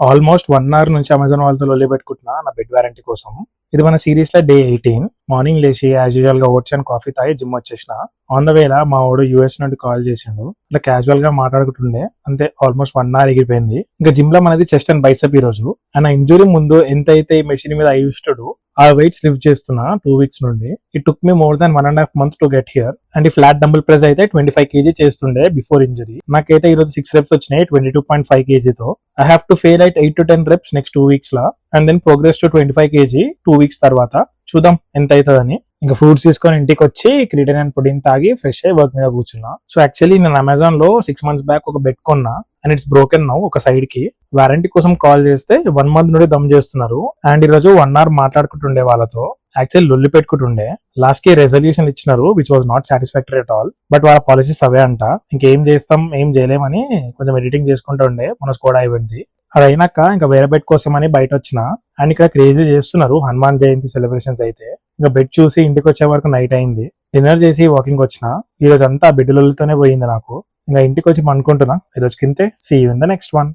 Almost 1 hour నుంచి Amazon వాళ్ళతో లొల్లి పెట్టుకుంటున్నా నా బెడ్ వారంటీ కోసం. ఇది మన సిరీస్ లో డే 18. మార్నింగ్ లేచి యాజ్ యూజువల్ గా ఓట్స్ అండ్ కాఫీ తాగి జిమ్ వచ్చేసిన. ఆన్ ద వేలా మా వాడు యూఎస్ నుండి కాల్ చేసిండు. ఇట్లా క్యాజువల్ గా మాట్లాడుకుంటుండే అంతే. ఆల్మోస్ట్ 1 అవర్ ఎగిరిపోయింది. ఇంకా జిమ్ లో మనది చెస్ట్ అండ్ బైసెప్ ఈ రోజు. అండ్ ఇంజురీ ముందు ఎంత అయితే ఈ మెషిన్ మీద యూస్డ్ ఆ వెయిట్స్ లిఫ్ట్ చేస్తున్నా 2 వీక్స్ నుండి. It took me more than 1.5 months to get here. And ఈ ఫ్లాట్ డంబుల్ ప్రెస్ అయితే 25 kg చేస్తుండే బిఫోర్ ఇంజరీ. నాకైతే ఈ రోజు 6 reps వచ్చినాయి 22.5 kg తో. I have to fail at 8 to 10 reps next 2 weeks లా, and then progress to 25 kg 2 weeks తర్వాత. చూద్దాం ఎంత అవుతుందని. ఇంకా ఫ్రూట్స్ తీసుకొని ఇంటికి వచ్చి క్రియేటిన్ అండ్ ప్రోటీన్ తాగి ఫ్రెష్ అయ్యి వర్క్ మీద కూర్చున్నా. సో యాక్చువల్లీ నేను అమెజాన్ లో 6 months బ్యాక్ ఒక బెడ్ కొన్నా అండ్ ఇట్స్ బ్రోకెన్ నౌ. ఒక సైడ్ కి వారంటీ కోసం కాల్ చేస్తే 1 month నుండి దమ్ చేస్తున్నారు. అండ్ ఈ రోజు 1 hour మాట్లాడుకుంటుండే వాళ్ళతో. యాక్చువల్లీ లొల్లి పెట్టుకుంటుండే. లాస్ట్ కి రెజల్యూషన్ ఇచ్చినారు which was not satisfactory at all. But వాళ్ళ పాలసీస్ అవే అంట. ఇంకేం చేస్తాం ఏం చేయలేమని కొంచెం ఎడిటింగ్ చేసుకుంటుండే మన స్కోడా ఈవెంట్. అది అయినాక ఇంకా వేరే బెడ్ కోసం అని బయట వచ్చిన. అండ్ ఇక్కడ క్రేజీ చేస్తున్నారు హనుమాన్ జయంతి సెలబ్రేషన్స్ అయితే. ఇంకా బెడ్ చూసి ఇంటికి వచ్చే వరకు నైట్ అయింది. డిన్నర్ చేసి వాకింగ్ వచ్చిన. ఈ రోజు అంతా బెడ్ లొల్లితోనే పోయింది నాకు. ఇంకా ఇంటికి వచ్చి అనుకుంటున్నా ఈ రోజు కింతే. See you in the next one.